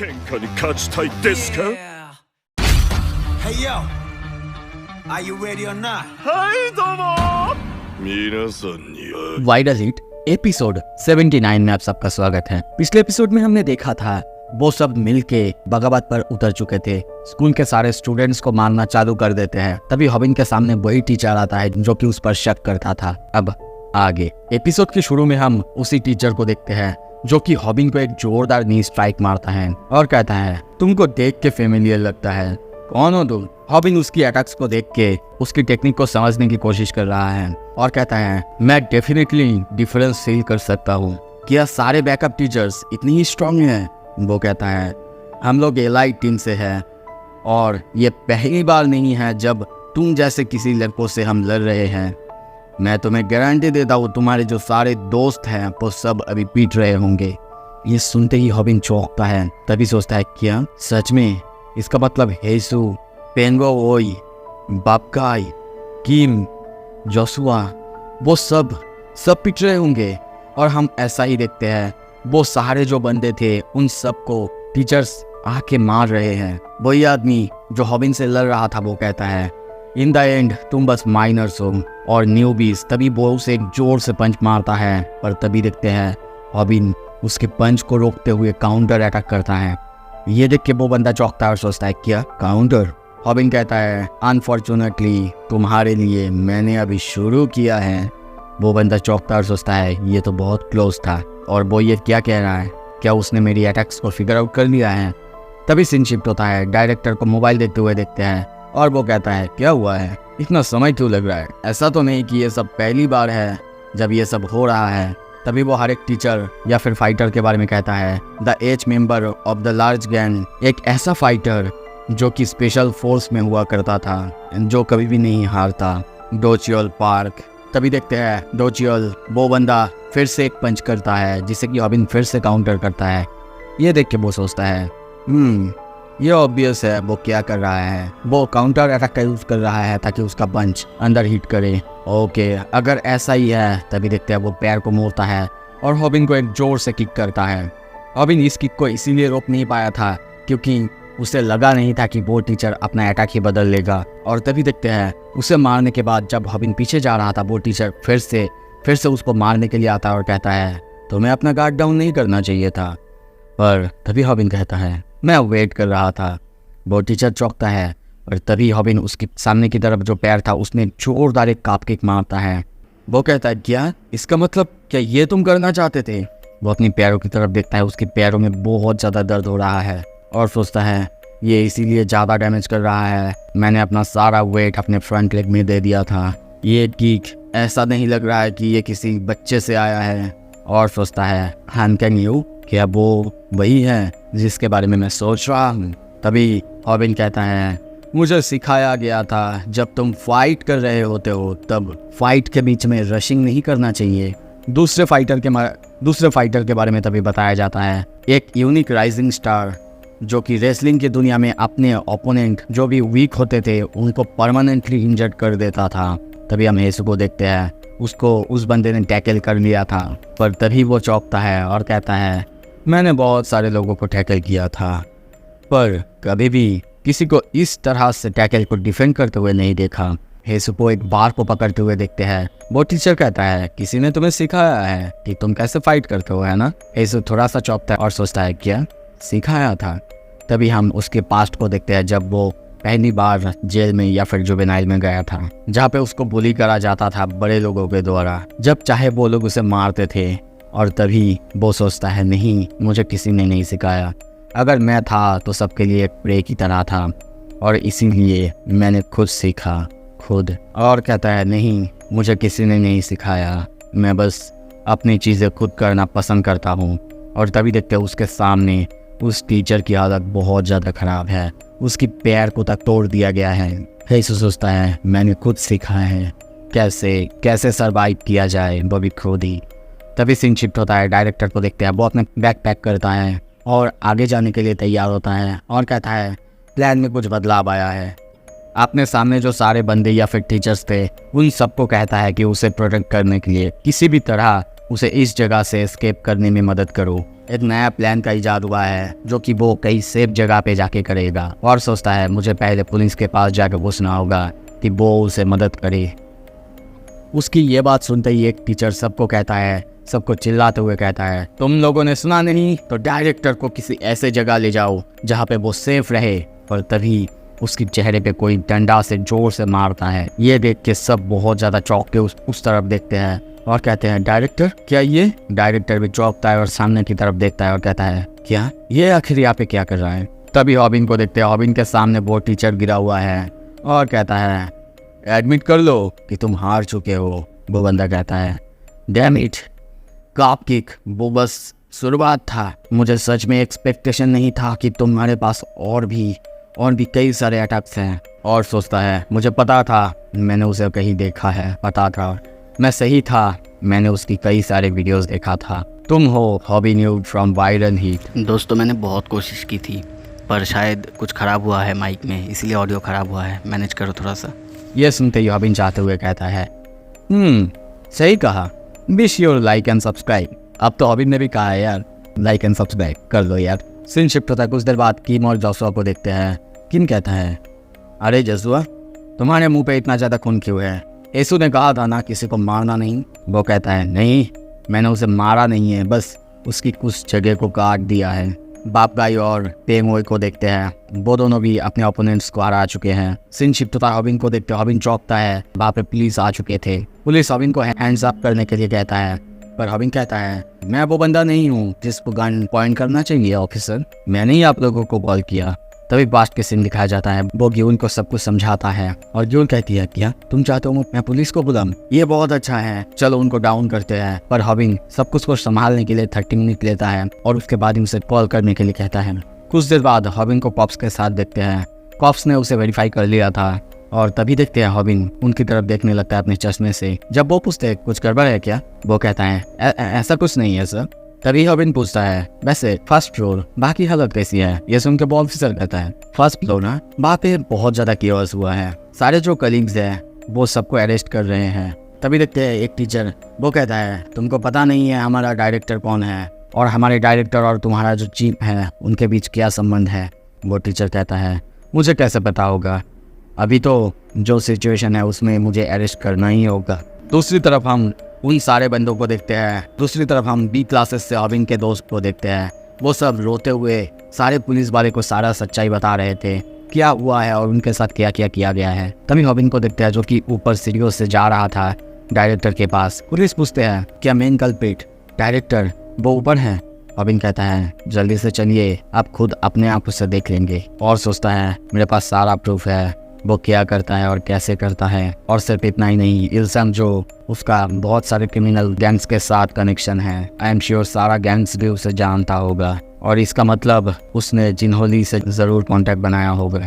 喧嘩に勝ちたいですか？ Hey yo, are you ready or not? はいどうも皆さんにはवाइडल hit episode 79 में आप सबका स्वागत है। पिछले एपिसोड में हमने देखा था वो सब मिलके बगावत पर उतर चुके थे। स्कूल के सारे स्टूडेंट्स को मारना चालू कर देते हैं। तभी हॉबिन के सामने वही टीचर आता है जो कि उस पर शक करता था। अब आगे एपिसोड के शुरू में हम उसी टीचर को देखते हैं जो कि हॉबिन को एक जोरदार नी स्ट्राइक मारता है और कहता है तुमको देख के फेमिलियर लगता है, कौन हो तुम? हॉबिन उसकी अटैक्स को देख के उसकी टेक्निक को समझने की कोशिश कर रहा है और कहता है मैं डेफिनेटली डिफरेंस फील कर सकता हूँ। क्या सारे बैकअप टीचर्स इतनी ही स्ट्रांग हैं? वो कहता है हम लोग एलाइट टीम से हैं और ये पहली बार नहीं है जब तुम जैसे किसी लड़कों से हम लड़ रहे हैं। मैं तुम्हें गारंटी देता हूँ तुम्हारे जो सारे दोस्त हैं वो सब अभी पीट रहे होंगे। ये सुनते ही हॉबिन चौंकता है। तभी सोचता है क्या सच में? इसका मतलब हेसु, पेंगो ओई, बापकाई, किम, जोसुआ वो सब पीट रहे होंगे और हम ऐसा ही देखते हैं। वो सारे जो बंदे थे उन सबको टीचर्स आके मार रहे हैं। वही आदमी जो हॉबिन से लड़ रहा था वो कहता है इन द एंड तुम बस माइनर्स हो और न्यूबीज। तभी वो उसे एक जोर से पंच मारता है पर तभी देखते हैं हॉबिन उसके पंच को रोकते हुए काउंटर अटैक करता है। ये देख के वो बंदा चौंकता है और सोचता है क्या काउंटर? हॉबिन कहता है अनफॉर्चुनेटली तुम्हारे लिए मैंने अभी शुरू किया है। वो बंदा चौंकता है और सोचता है ये तो बहुत क्लोज था। और वो ये क्या कह रहा है? क्या उसने मेरी अटैक्स को फिगर आउट कर लिया है? तभी सीन शिफ्ट होता है। डायरेक्टर को मोबाइल देखते हुए देखते हैं और वो कहता है क्या हुआ है? इतना समय क्यों लग रहा है? ऐसा तो नहीं कि ये सब पहली बार है जब ये सब हो रहा है। तभी वो हर एक टीचर या फिर फाइटर के बारे में कहता है the as member of the large gang, एक ऐसा फाइटर जो कि स्पेशल फोर्स में हुआ करता था, जो कभी भी नहीं हारता, डोचियोल पार्क। तभी देखते हैं डोचियोल वो बंदा फिर से एक पंच करता है जिसे कि हॉबिन फिर से काउंटर करता है। ये देख के वो सोचता है ये ऑब्वियस है वो क्या कर रहा है। वो काउंटर अटैक का यूज कर रहा है ताकि उसका पंच अंदर हिट करे। ओके अगर ऐसा ही है तभी देखते हैं वो पैर को मोड़ता है और हॉबिन को एक जोर से किक करता है। हॉबिन इस किक को इसीलिए रोक नहीं पाया था क्योंकि उसे लगा नहीं था कि वो टीचर अपना अटैक ही बदल लेगा। और तभी देखते हैं उसे मारने के बाद जब हॉबिन पीछे जा रहा था वो टीचर फिर से उसको मारने के लिए आता है और कहता है तुम्हें अपना गार्ड डाउन नहीं करना चाहिए था। पर तभी हॉबिन कहता है मैं वेट कर रहा था। वो टीचर चौंकता है और तभी हॉबिन उसके सामने की तरफ जो पैर था उसने जोरदार एक काप किक मारता है। वो कहता है क्या इसका मतलब क्या ये तुम करना चाहते थे? वो अपनी पैरों की तरफ देखता है। उसके पैरों में बहुत ज़्यादा दर्द हो रहा है और सोचता है ये इसीलिए ज़्यादा डैमेज कर रहा है। मैंने अपना सारा वेट अपने फ्रंट लेग में दे दिया था। ये किक ऐसा नहीं लग रहा है कि ये किसी बच्चे से आया है। और सोचता है हान कैन यू, क्या वो वही है जिसके बारे में मैं सोच रहा हूँ? तभी हॉबिन कहता है मुझे सिखाया गया था जब तुम फाइट कर रहे होते हो तब फाइट के बीच में रशिंग नहीं करना चाहिए। दूसरे फाइटर के बारे में तभी बताया जाता है एक यूनिक राइजिंग स्टार जो कि रेसलिंग की दुनिया में अपने ओपोनेंट जो भी वीक होते थे उनको परमानेंटली इंजर्ड कर देता था। तभी हम हेसु को देखते हैं उसको उस बंदे ने टैकल कर लिया था। पर तभी वो चौंकता है और कहता है मैंने बहुत सारे लोगों को टैकल किया था पर कभी भी किसी को इस तरह से टैकल को डिफेंड करते हुए नहीं देखा। हेसु को एक बार को पकड़ते हुए देखते हैं। वो टीचर कहता है किसी ने तुम्हें सिखाया है कि तुम कैसे फाइट करते हो, है ना? हेसु थोड़ा सा चौंकता है और सोचता है क्या सिखाया था? तभी हम उसके पास्ट को देखते हैं जब वो पहली बार जेल में या फिर जुवेनाइल में गया था जहाँ पे उसको बुली करा जाता था बड़े लोगों के द्वारा, जब चाहे वो लोग उसे मारते थे। और तभी वो सोचता है नहीं मुझे किसी ने नहीं सिखाया, अगर मैं था तो सबके लिए एक प्रे की तरह था और इसीलिए मैंने खुद सीखा खुद। और कहता है नहीं मुझे किसी ने नहीं सिखाया, मैं बस अपनी चीज़ें खुद करना पसंद करता हूँ। और तभी देखते हैं उसके सामने उस टीचर की हालत बहुत ज़्यादा ख़राब है, उसकी पैर को तक तोड़ दिया गया है। हेसु सोचता है मैंने खुद सीखा है कैसे सर्वाइव किया जाए वो भी खुद ही। तभी सीन शिफ्ट होता है। डायरेक्टर को देखते हैं वो अपने बैग पैक करता है और आगे जाने के लिए तैयार होता है और कहता है प्लान में कुछ बदलाव आया है। अपने सामने जो सारे बंदे या फिर टीचर्स थे उन सबको कहता है कि उसे प्रोटेक्ट करने के लिए किसी भी तरह उसे इस जगह से एस्केप करने में मदद करो। एक नया प्लान का इजाद हुआ है जो कि वो कई सेफ जगह पे जाके करेगा और सोचता है मुझे पहले पुलिस के पास जाकर पूछना होगा कि वो उसे मदद करे। उसकी ये बात सुनते ही एक टीचर सबको कहता है, सबको चिल्लाते हुए कहता है, तुम लोगों ने सुना नहीं तो डायरेक्टर को किसी ऐसे जगह ले जाओ जहाँ पे वो सेफ रहे। और तभी उसके चेहरे पे कोई डंडा से जोर से मारता है। ये देख के सब बहुत ज़्यादा चौंक के उस तरफ देखते हैं और कहते हैं, डायरेक्टर क्या ये? डायरेक्टर भी चौंकता है और सामने की तरफ देखता है और कहता है, क्या ये आखिर यहाँ पे क्या कर रहा है? तभी हॉबिन को देखते हैं, हॉबिन के सामने वो टीचर गिरा हुआ है और कहता है, एडमिट कर लो कि तुम हार चुके हो। वो बंदा कहता है, डैम इट, कॉप किक वो बस शुरुआत था। मुझे सच में एक्सपेक्टेशन नहीं था कि तुम्हारे पास और भी कई सारे अटैक्स हैं। और सोचता है, मुझे पता था, मैंने उसे कहीं देखा है, पता था, मैं सही था, मैंने उसकी कई सारे वीडियोस देखा था। तुम हो hobby nude from viral heat. दोस्तों मैंने बहुत कोशिश की थी पर शायद कुछ ख़राब हुआ है माइक में, इसलिए ऑडियो ख़राब हुआ है, मैनेज करो थोड़ा सा। ये सुनते ही हॉबिन चाहते हुए कहता है, सही कहा, be sure like and subscribe. अब तो हॉबिन ने भी कहा है यार, लाइक एंड सब्सक्राइब कर लो यार। सीन शिफ्ट होता है, कुछ देर बाद किम और जोशुआ को देखते हैं। किम कहता है, अरे जोशुआ तुम्हारे मुंह पे इतना ज़्यादा खून क्यों है? येसु ने कहा था ना किसी को मारना नहीं। वो कहता है, नहीं मैंने उसे मारा नहीं है, बस उसकी कुछ जगह को काट दिया है। बाप गाई और पेंगोई को देखते हैं, वो दोनों भी अपने ओपोनेंट्स को हरा चुके हैं। सीन शिफ्ट होता है, हॉबिन को देखते हैं, हॉबिन चौंकता है, वहाँ पे पुलिस आ चुके थे। पुलिस हॉबिन को हैंड्स अप करने के लिए कहता है, पर हॉबिन कहता है, मैं वो बंदा नहीं हूँ जिसको गन पॉइंट करना चाहिए ऑफिसर, मैंने ही आप लोगों को कॉल किया। तभी पास्ट के सीन दिखाया जाता है, वो ग्यून को सब कुछ समझाता है और ग्यून कहती है, क्या तुम चाहते हो मैं पुलिस को बुलाऊं? ये बहुत अच्छा है, चलो उनको डाउन करते हैं। पर हॉबिन सब कुछ को संभालने के लिए 30 मिनट लेता है और उसके बाद ही उसे कॉल करने के लिए कहता है। कुछ देर बाद हॉबिन को कॉप्स के साथ देखते हैं, कॉप्स ने उसे वेरीफाई कर लिया था और तभी देखते हैं हॉबिन उनकी तरफ देखने लगता है अपने चश्मे से। जब वो पूछते हैं, कुछ गड़बड़ है क्या? वो कहता है, ऐसा कुछ नहीं है सर। तभी हॉबिन पूछता है, वैसे फर्स्ट फ्लोर बाकी हालत कैसी है? ये सुन के वो ऑफिसर कहता है, फर्स्ट फ्लोर ना, वहाँ पे बहुत ज्यादा केओस हुआ है, सारे जो कलीग्स हैं वो सबको अरेस्ट कर रहे हैं। तभी देखते हैं एक टीचर, वो कहता है, तुमको पता नहीं है हमारा डायरेक्टर कौन है और हमारे डायरेक्टर और तुम्हारा जो चीफ है उनके बीच क्या संबंध है? वो टीचर कहता है, मुझे कैसे पता होगा, अभी तो जो सिचुएशन है उसमें मुझे अरेस्ट करना ही होगा। दूसरी तरफ हम उन सारे बंदों को देखते हैं, दूसरी तरफ हम बी क्लासेस से हॉबिन के दोस्त को देखते हैं। वो सब रोते हुए सारे पुलिस वाले को सारा सच्चाई बता रहे थे, क्या हुआ है और उनके साथ क्या क्या किया गया है। तभी हॉबिन को देखते हैं जो कि ऊपर सीढ़ियों से जा रहा था डायरेक्टर के पास। पुलिस पूछते हैं, क्या मेन कल्प्रिट डायरेक्टर वो ऊपर है? हॉबिन कहता है, जल्दी से चलिए, आप खुद अपने आप उसे देख लेंगे। और सोचता है, मेरे पास सारा प्रूफ है वो क्या करता है और कैसे करता है। और सिर्फ इतना ही नहीं, इल्सम जो उसका बहुत सारे क्रिमिनल गैंग्स के साथ कनेक्शन है, आई एम श्योर सारा गैंग्स भी उसे जानता होगा और इसका मतलब उसने जिनहोली से ज़रूर कॉन्टैक्ट बनाया होगा।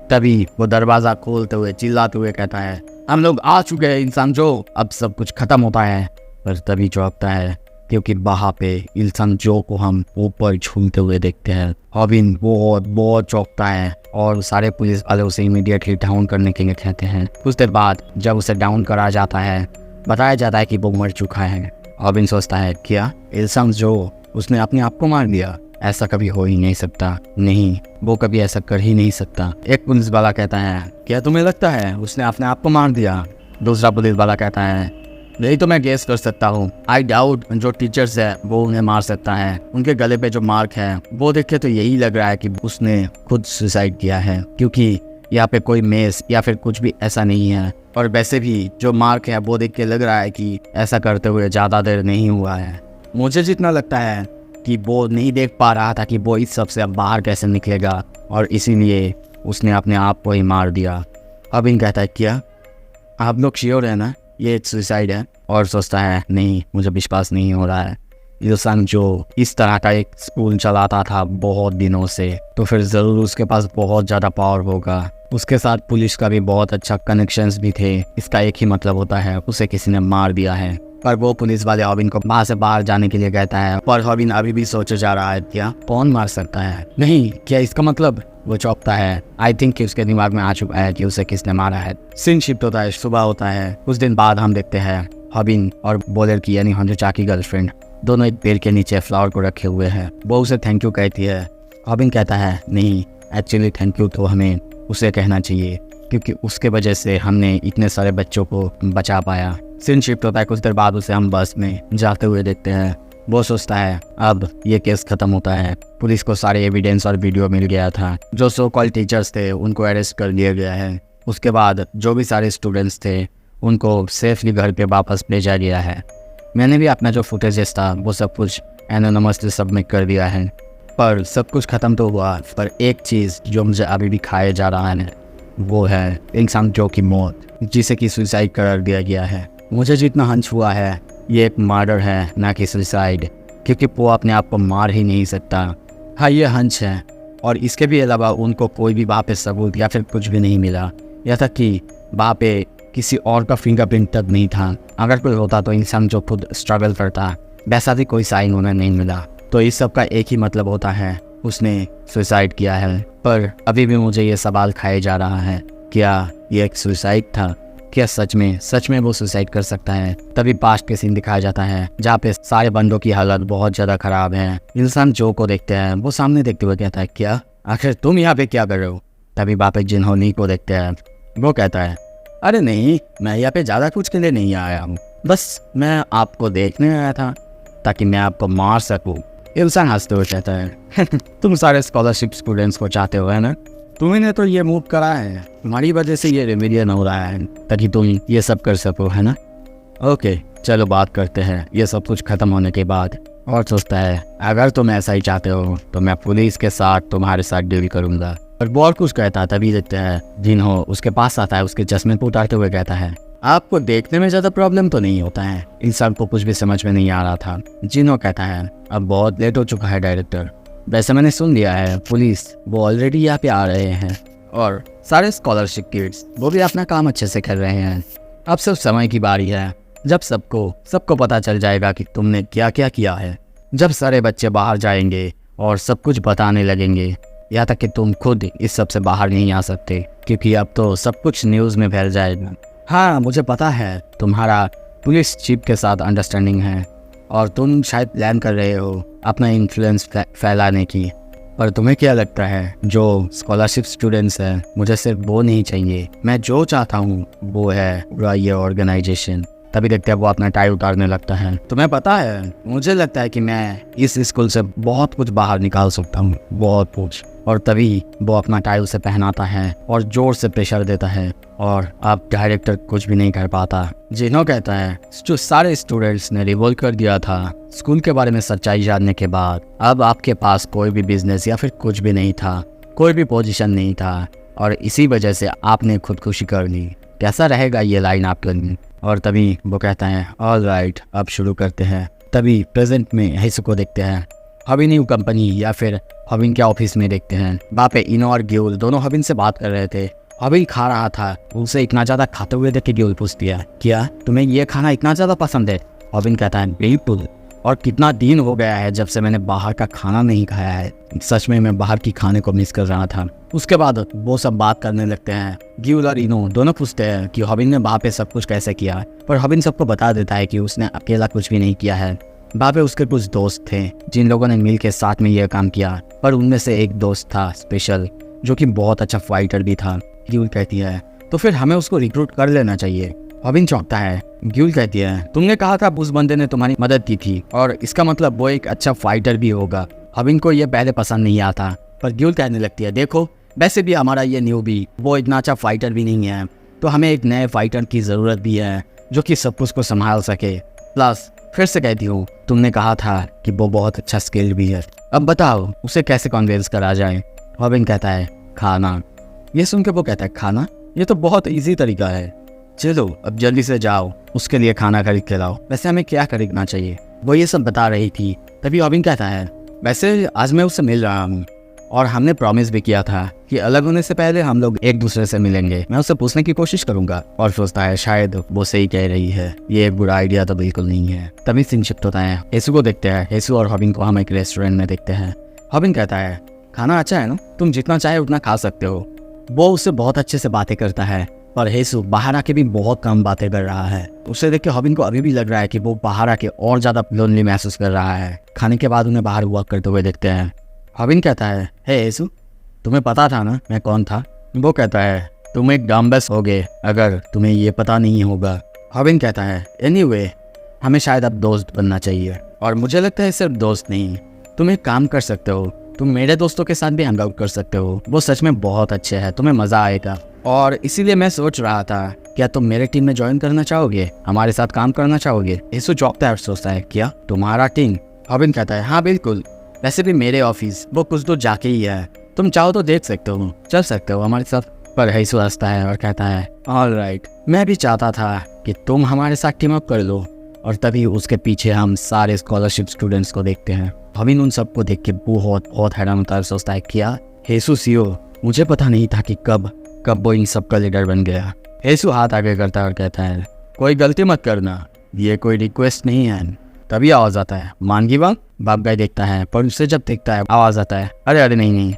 तभी वो दरवाज़ा खोलते हुए चिल्लाते हुए कहता है, हम लोग आ चुके हैं इंसान जो, अब सब कुछ खत्म होता है। पर तभी चौंकता है क्योंकि वहाँ पे इल्सन जो को हम ऊपर झूलते हुए देखते हैं। हॉबिन बहुत चौंकता है और सारे पुलिस वाले उसे इमीडिएटली डाउन करने के लिए कहते हैं। कुछ देर बाद जब उसे डाउन करा जाता है, बताया जाता है कि वो मर चुका है। हॉबिन सोचता है, क्या इल्सन जो उसने अपने आप को मार दिया? ऐसा कभी हो ही नहीं सकता, नहीं वो कभी ऐसा कर ही नहीं सकता। एक पुलिस वाला कहता है, क्या तुम्हें लगता है उसने अपने आप को मार दिया? दूसरा पुलिस वाला कहता है, यही तो मैं गेस कर सकता हूँ, आई डाउट जो टीचर्स है वो उन्हें मार सकता है, उनके गले पे जो मार्क है वो देख के तो यही लग रहा है कि उसने खुद सुसाइड किया है, क्योंकि यहाँ पे कोई मेस या फिर कुछ भी ऐसा नहीं है। और वैसे भी जो मार्क है वो देख के लग रहा है कि ऐसा करते हुए ज़्यादा देर नहीं हुआ है। मुझे जितना लगता है कि वो नहीं देख पा रहा था कि वो इस सब से अब बाहर कैसे निकलेगा और इसीलिए उसने अपने आप को ही मार दिया। हॉबिन कहता है, क्या आप लोग श्योर है ना ये सुसाइड है? और सोचता है, नहीं मुझे विश्वास नहीं हो रहा है, इल्सन जो इस तरह का एक स्कूल चलाता था बहुत दिनों से, तो फिर ज़रूर उसके पास बहुत ज़्यादा पावर होगा। उसके साथ पुलिस का भी बहुत अच्छा कनेक्शंस भी थे। इसका एक ही मतलब होता है, उसे किसी ने मार दिया है। पर वो पुलिस वाले हॉबिन को वहाँ से बाहर जाने के लिए कहता है, पर हॉबिन अभी भी सोचे जा रहा है, क्या कौन मार सकता है? नहीं, क्या इसका मतलब? वो चौंकता है, आई थिंक कि उसके दिमाग में आ चुका है कि उसे किसने मारा है। सीन शिफ्ट होता है, सुबह होता है। कुछ दिन बाद हम देखते हैं हॉबिन और बोलर की यानी हंजुचा की गर्लफ्रेंड दोनों एक पेड़ के नीचे फ्लावर को रखे हुए हैं। वो उसे थैंक यू कहती है। हॉबिन कहता है नहीं, एक्चुअली थैंक यू तो हमें उसे कहना चाहिए, क्योंकि उसके वजह से हमने इतने सारे बच्चों को बचा पाया। सीन शिफ्ट होता है, कुछ देर बाद उसे हम बस में जाते हुए देखते हैं। वो सोचता है अब ये केस खत्म होता है, पुलिस को सारे एविडेंस और वीडियो मिल गया था। जो सो कॉल्ड टीचर्स थे उनको अरेस्ट कर लिया गया है। उसके बाद जो भी सारे स्टूडेंट्स थे उनको सेफली घर पे वापस भेजा गया है। मैंने भी अपना जो फुटेजेस था वो सब कुछ एनोनिमसली सबमिट कर दिया है। पर सब कुछ ख़त्म तो हुआ, पर एक चीज़ जो मुझे अभी भी खाया जा रहा है वो है इंसान जो की मौत, जिसे कि सुसाइड करार दिया गया है। मुझे जितना हंच हुआ है ये एक मर्डर है, ना कि सुसाइड, क्योंकि वो अपने आप को मार ही नहीं सकता। हाँ, ये हंच है, और इसके भी अलावा उनको कोई भी वहाँ पे सबूत या फिर कुछ भी नहीं मिला। यह तक कि वहाँ पे किसी और का फिंगरप्रिंट तक नहीं था। अगर कोई होता तो इंसान जो खुद स्ट्रगल करता, वैसा भी कोई साइन उन्हें नहीं मिला। तो इस सब का एक ही मतलब होता है, उसने सुसाइड किया है। पर अभी भी मुझे ये सवाल खाया जा रहा है, क्या ये एक सुसाइड था? क्या सच में वो सुसाइड कर सकता है? तभी पास्ट के सीन दिखाया जाता है जहाँ पे सारे बंदों की हालत बहुत ज़्यादा खराब है। इंसान जो को देखते हैं वो सामने देखते हुए कहता है क्या आखिर तुम यहाँ पे क्या कर रहे हो? तभी वापस जिन्होंने को देखते हैं। वो कहता है अरे नहीं, मैं यहाँ पे ज़्यादा कुछ के लिए नहीं आया हूँ, बस मैं आपको देखने आया था ताकि मैं आपको मार सकूँ। इंसान हंसते हुए कहता है तुम सारे स्कॉलरशिप स्टूडेंट्स को चाहते हो है ना? तुम्हें तो ये मूव करा है, तुम्हारी वजह से ये रिमेडियन हो रहा है ताकि तुम ये सब कर सको, है ना? ओके, चलो बात करते हैं ये सब कुछ खत्म होने के बाद। और सोचता है अगर तुम ऐसा ही चाहते हो तो मैं पुलिस के साथ तुम्हारे साथ डील करूंगा। और बहुत कुछ कहता है। तभी देखते हैं जिन्हो उसके पास आता है, उसके चश्मे को उतारते हुए कहता है आपको देखने में ज़्यादा प्रॉब्लम तो नहीं होता है। इंसान को कुछ भी समझ में नहीं आ रहा था। जिन्हो कहता है अब बहुत लेट हो चुका है डायरेक्टर, वैसे मैंने सुन लिया है पुलिस वो ऑलरेडी यहाँ पे आ रहे हैं और सारे स्कॉलरशिप किड्स वो भी अपना काम अच्छे से कर रहे हैं। अब सिर्फ समय की बारी है जब सबको पता चल जाएगा कि तुमने क्या क्या किया है। जब सारे बच्चे बाहर जाएंगे और सब कुछ बताने लगेंगे, यहाँ तक कि तुम खुद इस सब से बाहर नहीं आ सकते, क्योंकि अब तो सब कुछ न्यूज़ में फैल जाएगा। हाँ, मुझे पता है तुम्हारा पुलिस चीफ के साथ अंडरस्टैंडिंग है और तुम शायद प्लान कर रहे हो अपना इन्फ्लुएंस फैलाने की, पर तुम्हें क्या लगता है जो स्कॉलरशिप स्टूडेंट्स हैं मुझे सिर्फ वो नहीं चाहिए, मैं जो चाहता हूँ वो है पूरा ये ऑर्गेनाइजेशन। तभी देखते हैं वो अपना टाई उतारने लगता है। तुम्हें पता है मुझे लगता है कि मैं इस स्कूल से बहुत कुछ बाहर निकाल सकता हूँ, बहुत कुछ। और तभी वो अपना टाई उसे पहनाता है और जोर से प्रेशर देता है और अब डायरेक्टर कुछ भी नहीं कर पाता। जिन्हों कहता है जो सारे स्टूडेंट्स ने रिवोल्ट कर दिया था स्कूल के बारे में सच्चाई जानने के बाद, अब आपके पास कोई भी बिजनेस या फिर कुछ भी नहीं था, कोई भी पोजीशन नहीं था और इसी वजह से आपने खुदकुशी कर ली। कैसा रहेगा ये लाइन आपके लिए? और तभी वो कहता है ऑल राइट, अब शुरू करते हैं। तभी प्रेजेंट में हिस्सों को देखते हैं। हॉबिन न्यू कंपनी या फिर हॉबिन के ऑफिस में देखते हैं। वहाँ पे इनो और ग्यूल दोनों हॉबिन से बात कर रहे थे। हॉबिन खा रहा था, उसे इतना ज़्यादा खाते हुए देख के ग्यूल पूछती है क्या तुम्हें ये खाना इतना ज़्यादा पसंद है? हॉबिन कहता है बिल्कुल, और कितना दिन हो गया है जब से मैंने बाहर का खाना नहीं खाया है, सच में मैं बाहर की खाने को मिस कर रहा था। उसके बाद वो सब बात करने लगते हैं। ग्यूल और इनो दोनों पूछते हैं कि हॉबिन ने वहाँ पे सब कुछ कैसे किया, पर हॉबिन सबको बता देता है कि उसने अकेला कुछ भी नहीं किया है। वहाँ पे उसके कुछ दोस्त थे जिन लोगों ने मिल के साथ में यह काम किया, पर उनमें से एक दोस्त था स्पेशल जो कि बहुत अच्छा फाइटर भी था। ग्यूल कहती है तो फिर हमें उसको रिक्रूट कर लेना चाहिए। हॉबिन चौंकता है। ग्यूल कहती है तुमने कहा था उस बंदे ने तुम्हारी मदद की थी और इसका मतलब वो एक अच्छा फाइटर भी होगा। हॉबिन को यह पहले पसंद नहीं आता, पर ग्यूल कहने लगती है देखो वैसे भी हमारा ये न्यू भी वो इतना अच्छा फाइटर भी नहीं है, तो हमें एक नए फाइटर की ज़रूरत भी है जो कि सब कुछ को संभाल सके। प्लस फिर से कहती हूँ तुमने कहा था कि वो बहुत अच्छा स्किल भी है, अब बताओ उसे कैसे कन्विंस करा जाए। हॉबिन कहता है खाना। ये सुन के वो कहता है खाना, ये तो बहुत इजी तरीका है, चलो अब जल्दी से जाओ उसके लिए खाना खरीद के लाओ। वैसे हमें क्या खरीदना चाहिए? वो ये सब बता रही थी। तभी हॉबिन कहता है वैसे आज मैं उससे मिल रहा हूँ और हमने प्रॉमिस भी किया था कि अलग होने से पहले हम लोग एक दूसरे से मिलेंगे, मैं उससे पूछने की कोशिश करूंगा। और सोचता है शायद वो सही कह रही है, ये एक बुरा आइडिया तो बिल्कुल नहीं है। तभी सीन शिफ्ट होता है। हेसू को देखते हैं। हेसू और हॉबिन को हम एक रेस्टोरेंट में देखते हैं। हॉबिन कहता है खाना अच्छा है ना, तुम जितना चाहे उतना खा सकते हो। वो उससे बहुत अच्छे से बातें करता है पर हेसु बाहर आके भी बहुत कम बातें कर रहा है। उसे देख के हॉबिन को अभी भी लग रहा है कि वो बाहर आके और ज्यादा लोनली महसूस कर रहा है। खाने के बाद उन्हें बाहर वॉक करते हुए देखते हैं। हॉबिन कहता है, हे हेसु, तुम्हें पता था ना मैं कौन था? वो कहता है, तुम एक डम्बस होगे अगर तुम्हें ये पता नहीं होगा। हॉबिन कहता है, एनीवे, हमें शायद अब दोस्त बनना चाहिए। और मुझे लगता है सिर्फ दोस्त नहीं, तुम एक काम कर सकते हो, तुम मेरे दोस्तों के साथ भी हैंग आउट कर सकते हो। वो सच में बहुत अच्छे हैं, तुम्हें मज़ा आएगा। और इसीलिए मैं सोच रहा था, क्या तुम मेरे टीम में ज्वाइन करना चाहोगे, हमारे साथ काम करना चाहोगे? हेसु चौंकता है और सोचता है, क्या तुम्हारा टीम? हॉबिन कहता है, हाँ बिल्कुल, वैसे भी मेरे ऑफिस वो कुछ दूर जाके ही है, तुम चाहो तो देख सकते हो, चल सकते हो हमारे साथ। पर हेसु हंसता है और कहता है, ऑलराइट, मैं भी चाहता था कि तुम हमारे साथ टीम अप कर लो। और तभी उसके पीछे हम सारे स्कॉलरशिप स्टूडेंट्स को देखते हैं। हॉबिन उन सबको देख के बहुत हैरान होता है, सोचता है, क्या हेसु सीओ? मुझे पता नहीं था कि कब वो इन सब का लीडर बन गया। हेसु हाथ आगे करता है और कहता है, कोई गलती मत करना, ये कोई रिक्वेस्ट नहीं है। तभी आवाज आता है, मानगीवा। बाप गाय देखता है, पर उसे जब देखता है आवाज आता है, अरे नहीं,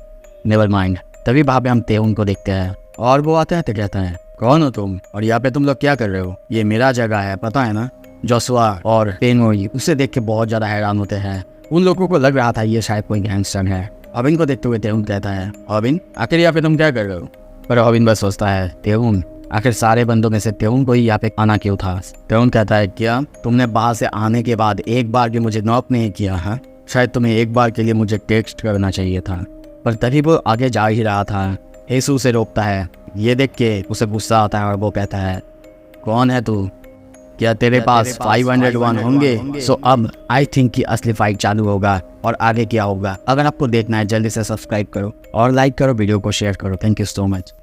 नेवर माइंड। तभी वहाँ पे हम तेउन को देखते हैं और वो आता है तो कहता है, कौन हो तुम और यहाँ पे तुम लोग क्या कर रहे हो? ये मेरा जगह है, पता है ना? जोशुआ और पेनोई उसे देख के बहुत ज्यादा हैरान होते हैं। उन लोगों को लग रहा था ये शायद कोई गैंगस्टर है। हॉबिन को देखते हुए तेउन कहता है, हॉबिन, आखिर यहाँ पे तुम क्या कर रहे हो? पर हॉबिन बस सोचता है, तेउन, आखिर सारे बंदों में से तेउन को ही यहाँ पे आना क्यों था? तेउन कहता है, क्या तुमने बाहर से आने के बाद एक बार भी मुझे नॉक नहीं किया है? शायद तुम्हें एक बार के लिए मुझे टेक्स्ट करना चाहिए था। पर तभी वो आगे जा ही रहा था। हेसु उसे रोकता है। ये देख के उसे गुस्सा आता है और वो कहता है, कौन है तू? क्या तेरे पास 501 होंगे? सो अब आई थिंक कि असली फाइट चालू होगा और आगे क्या होगा। अगर आपको देखना है जल्दी से सब्सक्राइब करो और लाइक करो, वीडियो को शेयर करो। Thank you so much.